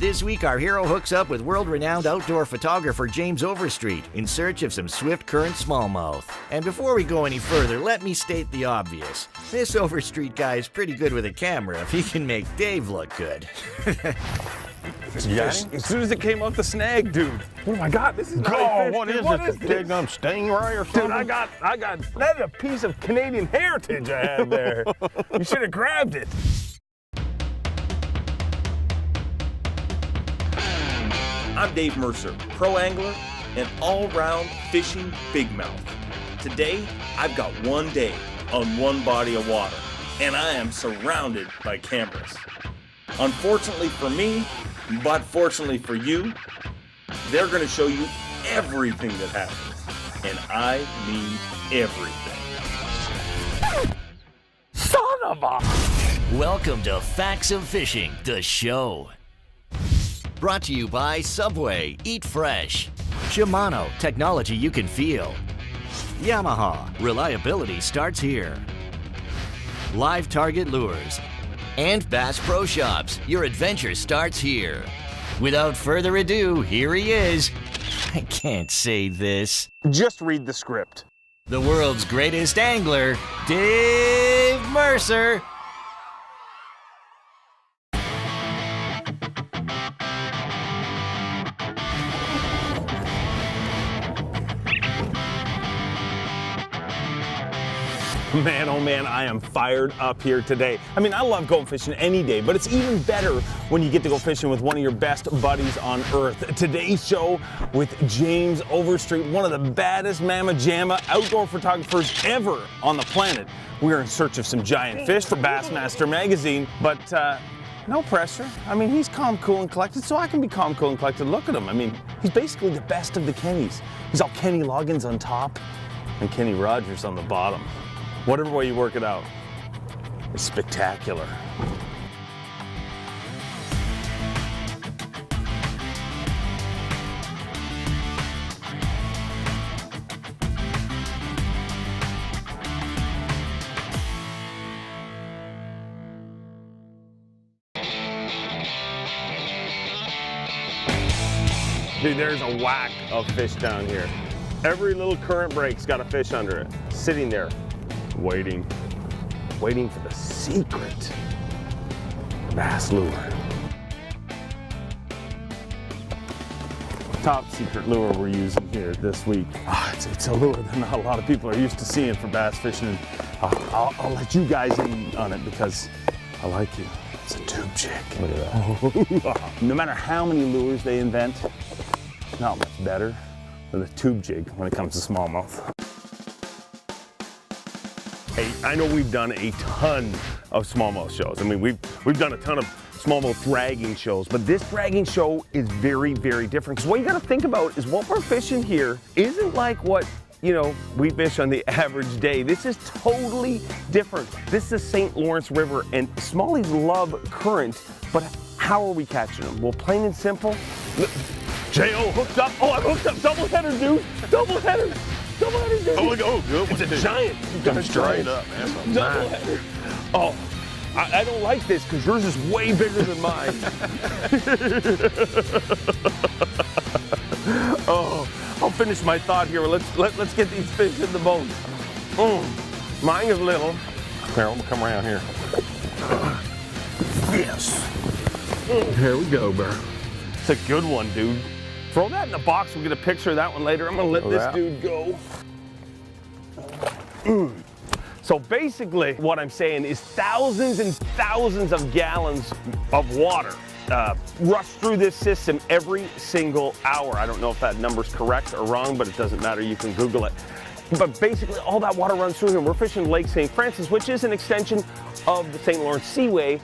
This week, our hero hooks up with world-renowned outdoor photographer James Overstreet in search of some swift current smallmouth. And before we go any further, let me state the obvious. This Overstreet guy is pretty good with a camera if he can make Dave look good. Yes. As soon as it came off the snag, dude. What have I got? This is not a fish. What dude. is What it? is The this? daggum stingray or something? Dude, I got, that is a piece of Canadian heritage I had there. You should have grabbed it. I'm Dave Mercer, pro angler and all-round fishing big mouth. Today, I've got one day on one body of water, and I am surrounded by cameras. Unfortunately for me, but fortunately for you, they're going to show you everything that happens, and I mean everything. Son of a... Welcome to Facts of Fishing, the show. Brought to you by Subway, Eat Fresh. Shimano, technology you can feel. Yamaha, reliability starts here. Live Target Lures. And Bass Pro Shops, your adventure starts here. Without further ado, here he is. I can't say this. Just read the script. The world's greatest angler, Dave Mercer. Man, oh man, I am fired up here today. I mean, I love going fishing any day, but it's even better when you get to go fishing with one of your best buddies on earth. Today's show with James Overstreet, one of the baddest mamma jamma outdoor photographers ever on the planet. We are in search of some giant fish for Bassmaster magazine, but no pressure. I mean, he's calm, cool, and collected, so I can be calm, cool, and collected. Look at him. I mean, he's basically the best of the Kennys. He's all Kenny Loggins on top and Kenny Rogers on the bottom. Whatever way you work it out, it's spectacular. Dude, there's a whack of fish down here. Every little current break's got a fish under it, sitting there. Waiting for the secret bass lure. Top secret lure we're using here this week. It's a lure that not a lot of people are used to seeing for bass fishing. I'll let you guys in on it because I like you. It's a tube jig. Look at that. No matter how many lures they invent, it's not much better than a tube jig when it comes to smallmouth. Hey, I know we've done a ton of smallmouth shows. I mean, we've done a ton of smallmouth dragging shows, but this dragging show is very, very different. Because what you got to think about is what we're fishing here isn't like what, you know, we fish on the average day. This is totally different. This is the St. Lawrence River, and smallies love current, but how are we catching them? Well, plain and simple. J.O. hooked up. Oh, I'm hooked up. Double header, dude. Double header. Double header, dude. Oh, look, oh, good. It's a giant. Come straight up, man. Double header. Oh, I don't like this because yours is way bigger than mine. Oh, I'll finish my thought here. Let's get these fish in the boat. Mine is little. Here, I'm gonna come around here. Yes. Here we go, bro. It's a good one, dude. Throw that in the box. We'll get a picture of that one later. I'm gonna let this dude go. So basically, what I'm saying is thousands and thousands of gallons of water rush through this system every single hour. I don't know if that number's correct or wrong, but it doesn't matter. You can Google it. But basically, all that water runs through here. We're fishing Lake St. Francis, which is an extension of the St. Lawrence Seaway.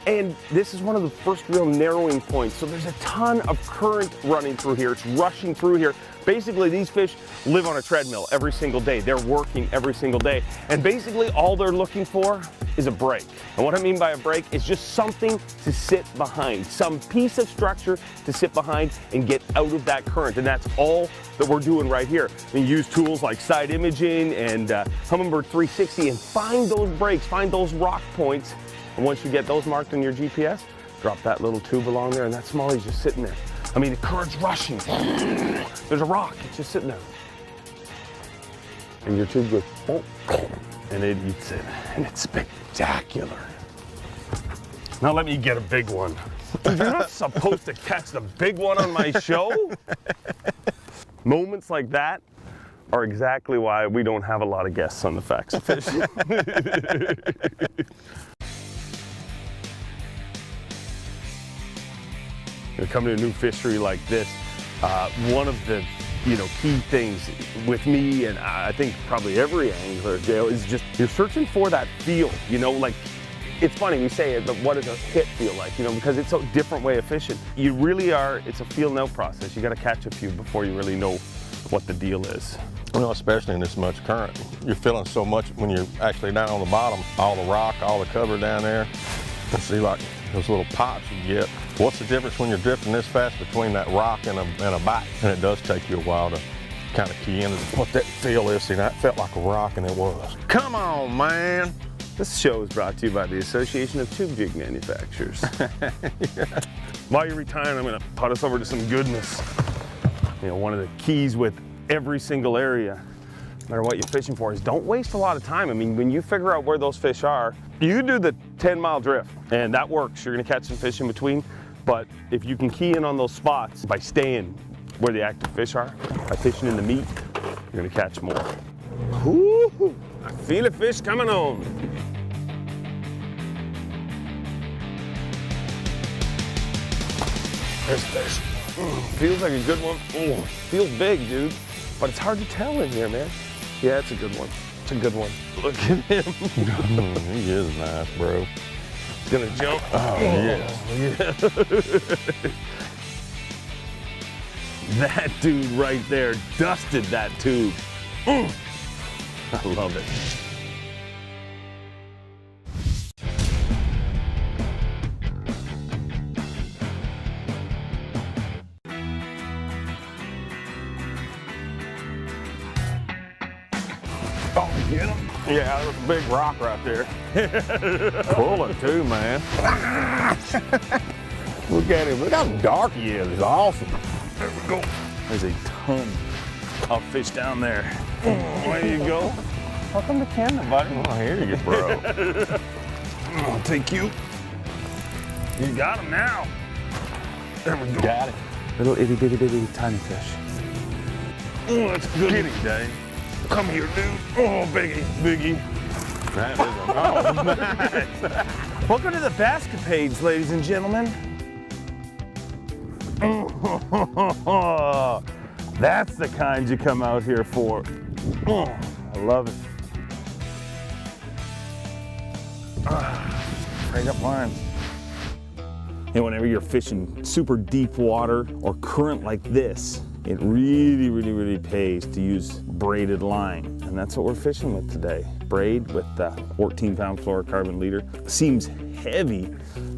And this is one of the first real narrowing points. So there's a ton of current running through here. It's rushing through here. Basically, these fish live on a treadmill every single day. They're working every single day. And basically, all they're looking for is a break. And what I mean by a break is just something to sit behind, some piece of structure to sit behind and get out of that current. And that's all that we're doing right here. We use tools like side imaging and Humminbird 360 and find those breaks, find those rock points. And once you get those marked in your GPS, Drop that little tube along there, and that smallie's just sitting there. I mean, the current's rushing. There's a rock, it's just sitting there. And your tube goes, oh, and it eats it, and it's spectacular. Now let me get a big one. You're not supposed to catch the big one on my show. Moments like that are exactly why we don't have a lot of guests on the Facts of Fishing. You come to a new fishery like this, one of the key things with me, and I think probably every angler, Dale, is just you're searching for that feel. Like it's funny we say it, but what does a hit feel like? Because it's a different way of fishing. You really are. It's a feel now process. You got to catch a few before you really know what the deal is. Well, especially in this much current, you're feeling so much when you're actually down on the bottom, all the rock, all the cover down there. You see like those little pops you get. What's the difference when you're drifting this fast between that rock and a bite? And it does take you a while to kind of key into what that feel is. See, that felt like a rock, and it was. Come on, man. This show is brought to you by the Association of Tube Jig Manufacturers. Yeah. While you're retiring, I'm going to put us over to some goodness. One of the keys with every single area, no matter what you're fishing for, is don't waste a lot of time. I mean, when you figure out where those fish are, you do the 10-mile drift, and that works. You're going to catch some fish in between, but if you can key in on those spots by staying where the active fish are, by fishing in the meat, you're going to catch more. Woo-hoo. I feel a fish coming on. There's fish. Feels like a good one. Oh, feels big, dude. But it's hard to tell in here, man. Yeah, it's a good one. It's a good one. Look at him. He is nice, bro. He's gonna jump. Oh, yes. Yeah. That dude right there dusted that tube. I love it. Oh, get him? Yeah, there's a big rock right there. Pull it too, man. Look at him. Look how dark he is. It's awesome. There we go. There's a ton of fish down there. There you go. Welcome to Canada, buddy. Oh, here you go, bro. I'll take you. You got him now. There we go. Got it. Little itty bitty bitty tiny fish. Oh, that's good. Get him, Dave. Come here, dude. Oh, biggie. That is a nice. Welcome to the Basketpades, ladies and gentlemen. That's the kind you come out here for. Oh, I love it. Right up line. Whenever you're fishing super deep water or current like this, it really pays to use braided line. And that's what we're fishing with today. Braid with the 14-pound fluorocarbon leader. Seems heavy,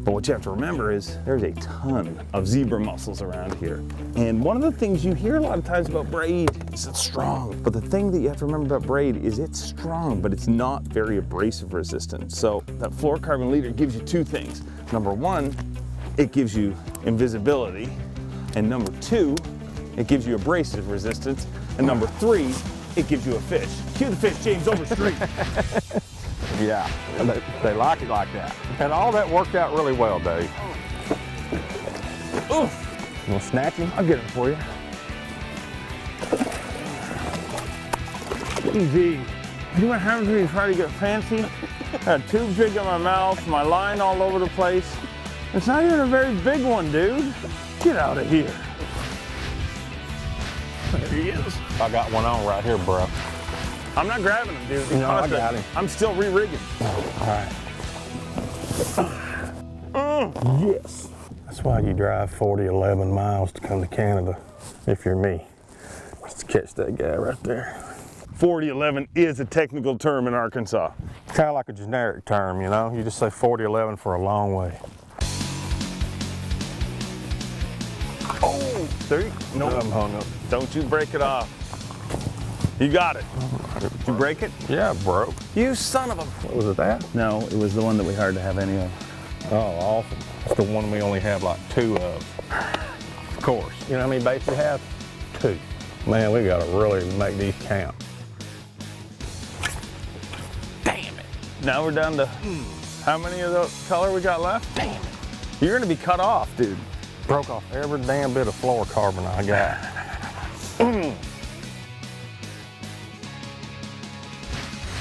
but what you have to remember is there's a ton of zebra mussels around here. And one of the things you hear a lot of times about braid is it's strong. But the thing that you have to remember about braid is it's strong, but it's not very abrasive resistant. So that fluorocarbon leader gives you two things. Number one, it gives you invisibility. And number two, it gives you abrasive resistance. And number three, it gives you a fish. Cue the fish, James Overstreet. Yeah, they like it like that. And all that worked out really well, Dave. Oof. You want to snatch him? I'll get him for you. Easy. You know what happens when you try to get fancy? I got a tube jig in my mouth, my line all over the place. It's not even a very big one, dude. Get out of here. There he is. I got one on right here, bro. I'm not grabbing him, dude. No, I got him. I'm still re-rigging. All right. Yes. That's why you drive 40, 11 miles to come to Canada, if you're me. Just to catch that guy right there. 40-11 is a technical term in Arkansas. Kind of like a generic term, you know? You just say 40-11 for a long way. Oh, there you go. No, I'm hung up. Don't you break it off. You got it. Did you break it? Yeah, bro. You son of a... What was it, that? No, it was the one that we hardly have any of. Oh, awesome. It's the one we only have like 2 of. Of course. You know how many baits we have? 2. Man, we gotta really make these count. Damn it. Now we're down to how many of the color we got left? Damn it. You're gonna be cut off, dude. Broke off every damn bit of fluorocarbon I got.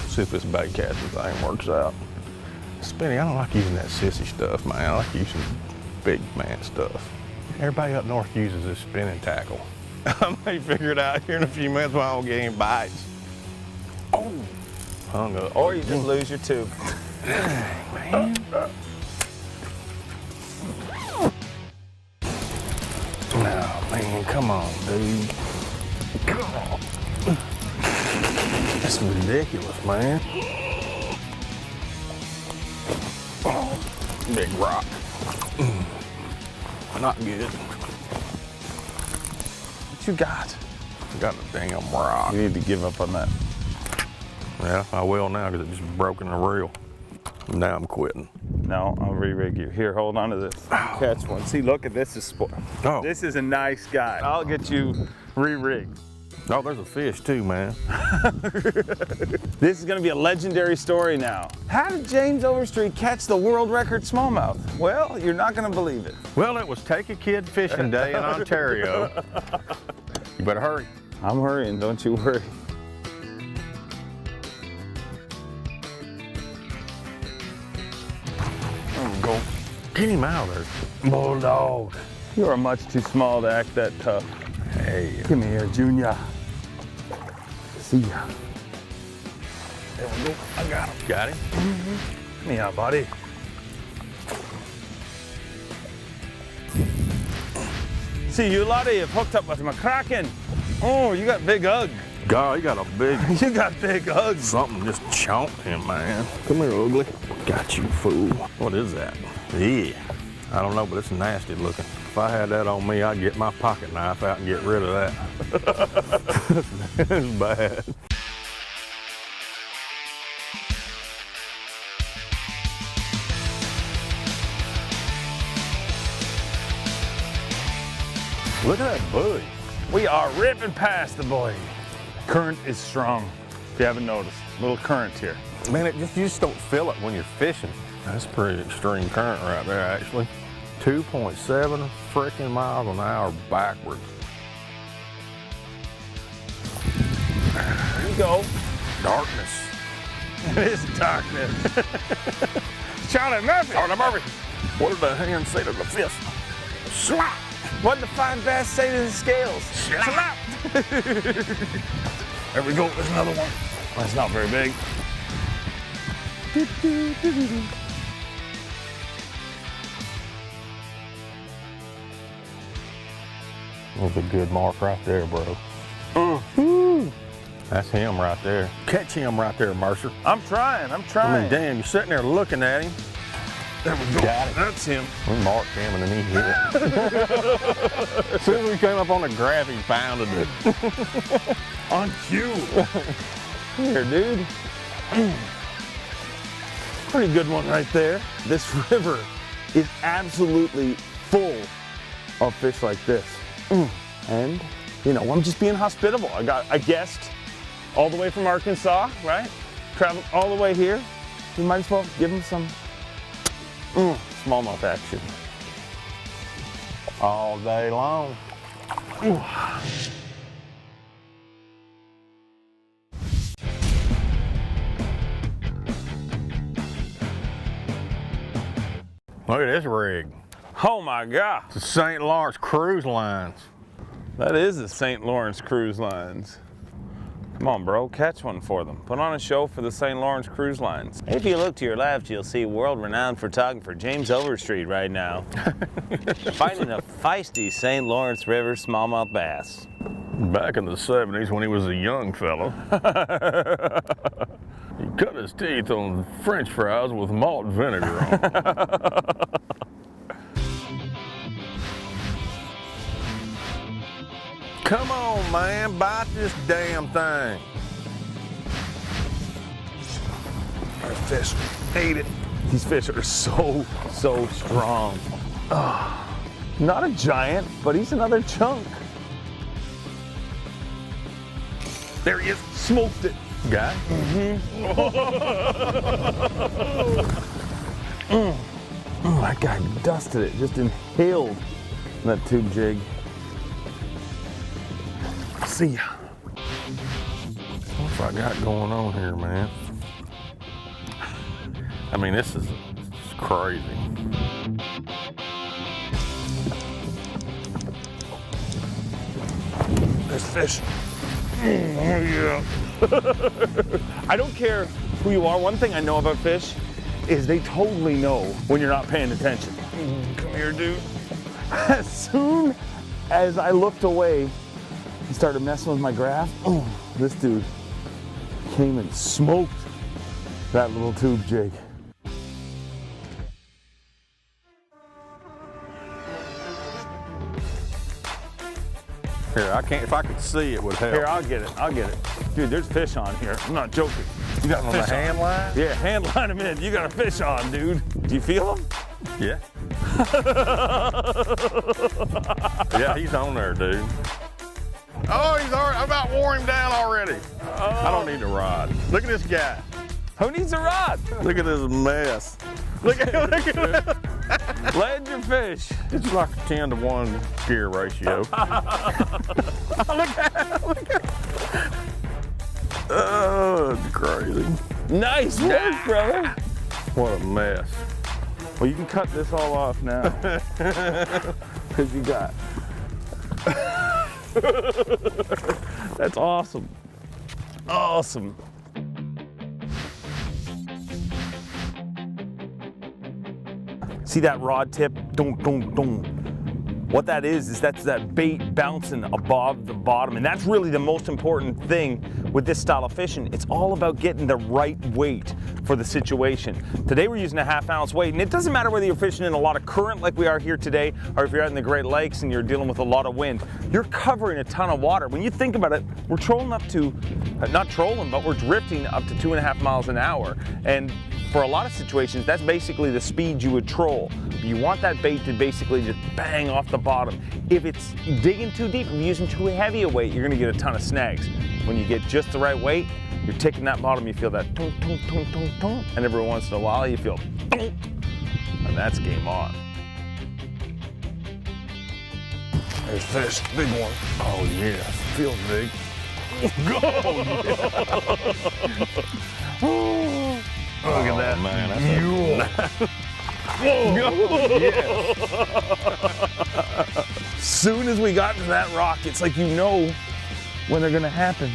See if this bait catcher thing works out. Spinny, I don't like using that sissy stuff, man. I like using big man stuff. Everybody up north uses this spinning tackle. I may figure it out here in a few minutes when I don't get any bites. Oh, hung up. Or you just lose your tube. Dang, man. Oh, man, come on, dude. Come on. That's ridiculous, man. Oh, big rock. Not good. What you got? Got a damn rock. You need to give up on that. Yeah, I will now because it just broke in the reel. Now I'm quitting. No, I'll re-rig you. Here, hold on to this. Catch one. See, look at this. Oh. This is a nice guy. I'll get you re-rigged. Oh, there's a fish too, man. This is going to be a legendary story now. How did James Overstreet catch the world record smallmouth? Well, you're not going to believe it. Well, it was Take a Kid Fishing Day in Ontario. You better hurry. I'm hurrying, don't you worry. There we go. Get him out of there. Bulldog. You are much too small to act that tough. Hey. Come here, Junior. See ya. There we go. I got him. Got him? Mm-hmm. Yeah, buddy. See, you lot of you have hooked up with McCracken. Oh, you got big ug. God, you got a big... You got big ug. Something just chomped him, man. Come here, ugly. Got you, fool. What is that? Yeah. I don't know, but it's nasty looking. If I had that on me, I'd get my pocket knife out and get rid of that. It's bad. Look at that buoy. We are ripping past the buoy. Current is strong, if you haven't noticed. Little current here. Man, you just don't feel it when you're fishing. That's pretty extreme current right there, actually. 2.7 freaking miles an hour backwards. There you go. Darkness. It is darkness. Charlie Murphy. Charlie Murphy. What did the hand say to the fist? Slap. What did the fine bass say to the scales? Slap. There we go. There's another one. That's not very big. That was a good mark right there, bro. That's him right there. Catch him right there, Mercer. I'm trying. I mean, damn, you're sitting there looking at him. There we go. Got it. That's him. We marked him and then he hit it. As soon as we came up on the grab, he pounded it. On cue. Here, dude. Pretty good one right there. This river is absolutely full of fish like this. And, you know, I'm just being hospitable. I got a guest all the way from Arkansas, right? Traveled all the way here. We might as well give him some smallmouth action. All day long. Look at this rig. Oh my God. It's the St. Lawrence Cruise Lines. That is the St. Lawrence Cruise Lines. Come on, bro, catch one for them. Put on a show for the St. Lawrence Cruise Lines. If you look to your left, you'll see world-renowned photographer James Overstreet right now. Finding a feisty St. Lawrence River smallmouth bass. Back in the 70s when he was a young fellow. He cut his teeth on French fries with malt vinegar on them. Come on, man, bite this damn thing. There's fish. Eat it. These fish are so strong. Not a giant, but he's another chunk. There he is, smoked it. Guy? That guy dusted it, just inhaled that tube jig. See ya. What's I got going on here, man? I mean, this is crazy. There's fish. Yeah. I don't care who you are. One thing I know about fish is they totally know when you're not paying attention. Come here, dude. As soon as I looked away and started messing with my graph, this dude came and smoked that little tube jig. Here, I can't, if I could see it would help. Here, I'll get it. Dude, there's fish on here. I'm not joking. You got On the hand line? Yeah, hand line him in. You got a fish on, dude. Do you feel him? Yeah. Yeah, he's on there, dude. Oh, he's already, I'm about wore him down already. I don't need a rod. Look at this guy. Who needs a rod? Look at this mess. Look at it. Land your fish. It's like a 10-to-1 gear ratio. Look at it. Oh, it's crazy. Nice work, brother. What a mess. Well, you can cut this all off now. Because you got. That's awesome. Awesome. See that rod tip? Dong, dong, dong. What that is that's that bait bouncing above the bottom. And that's really the most important thing with this style of fishing. It's all about getting the right weight for the situation. Today we're using a 1/2 ounce weight, and it doesn't matter whether you're fishing in a lot of current like we are here today, or if you're out in the Great Lakes and you're dealing with a lot of wind. You're covering a ton of water. When you think about it, we're trolling up to, not trolling, but we're drifting up to 2.5 miles an hour. And for a lot of situations, that's basically the speed you would troll. You want that bait to basically just bang off the bottom. If it's digging too deep, if you're using too heavy a weight, you're gonna get a ton of snags. When you get just the right weight, you're ticking that bottom, you feel that tunk, tunk, tunk, tunk, tunk, and every once in a while you feel tunk, and that's game on. There's fish, big one. Oh yeah, feels big. Look at that. Man, that's Soon as we got to that rock, it's like you know when they're gonna happen.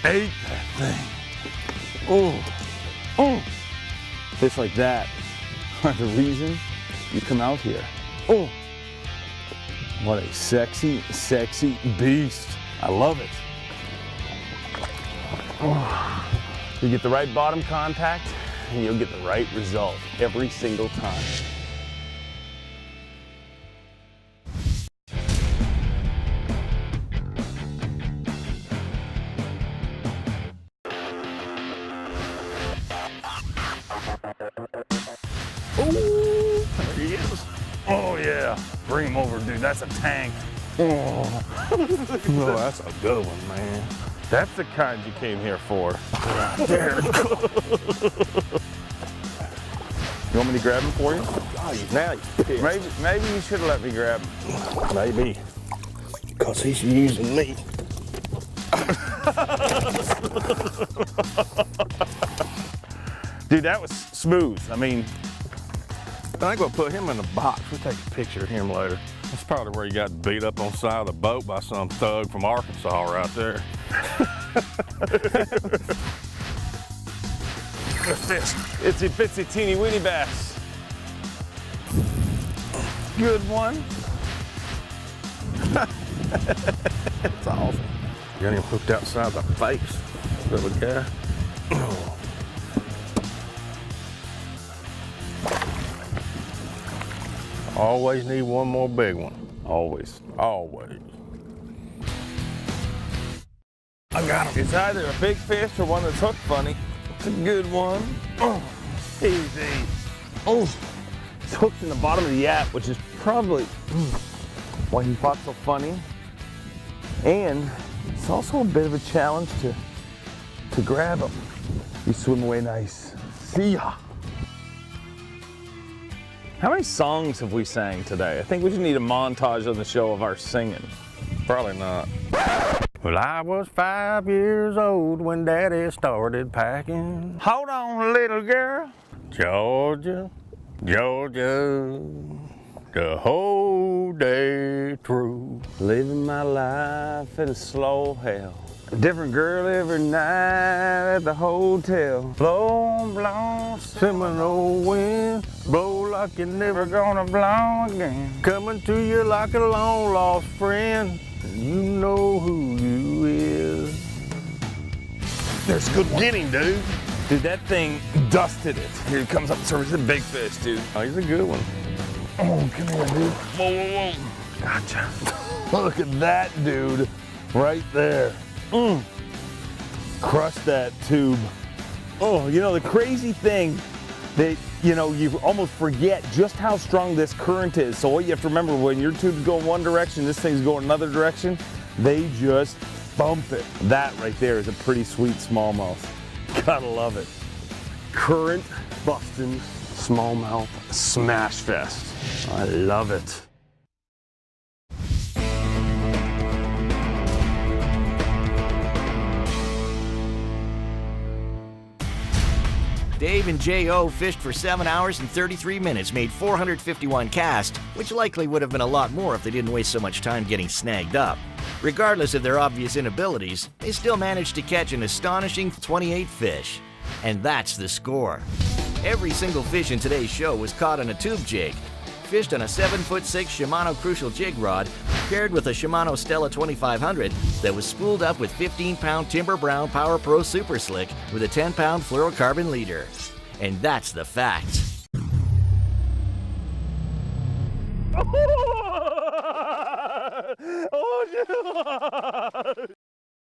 Ate that thing. Fish like that are the reason you come out here. What a sexy, sexy beast. I love it. You get the right bottom contact, and you'll get the right result every single time. Oh, there he is. Oh yeah, bring him over, dude. That's a tank. Oh, that's a good one, man. That's the kind you came here for. Right there. You want me to grab him for you? Oh, now he's pissed. Maybe you should have let me grab him. Maybe. Because he's using me. Dude, that was smooth. I mean, I think we'll put him in the box. We'll take a picture of him later. That's probably where he got beat up on the side of the boat by some thug from Arkansas right there. fish. Itsy bitsy teeny weeny bass. Good one. That's awesome. Got him hooked outside the face, little guy. Always need one more big one. Always. Always. I got him. It's either a big fish or one that's hooked funny. It's a good one. Easy. Oh, it's hooked in the bottom of the yap, which is probably why he fought so funny. And it's also a bit of a challenge to grab him. You swim away nice. See ya. How many songs have we sang today? I think we just need a montage on the show of our singing. Probably not. Well, I was 5 years old when Daddy started packing. Hold on, little girl. Georgia, Georgia, the whole day through. Living my life in a slow hell. A different girl every night at the hotel. Blow, blow, Seminole wind, blow like you're never gonna blow again. Coming to you like a long lost friend, and you know who you is. There's a good one. Get him, dude. Dude, that thing dusted it. Here he comes up the surface. He's a big fish, dude. Oh, he's a good one. Oh, come here, dude. Whoa, whoa, whoa. Gotcha. Look at that, dude. Right there. Crush that tube. Oh, you know, the crazy thing that, you know, you almost forget just how strong this current is. So what you have to remember, when your tube's going one direction, this thing's going another direction, they just bump it. That right there is a pretty sweet smallmouth. Gotta love it. Current busting smallmouth smash fest. I love it. Dave and J.O. fished for 7 hours and 33 minutes, made 451 casts, which likely would have been a lot more if they didn't waste so much time getting snagged up. Regardless of their obvious inabilities, they still managed to catch an astonishing 28 fish. And that's the score. Every single fish in today's show was caught on a tube jig, fished on a 7'6" Shimano Crucial jig rod, paired with a Shimano Stella 2500 that was spooled up with 15-pound Timber Brown Power Pro Super Slick with a 10-pound fluorocarbon leader. And that's the fact.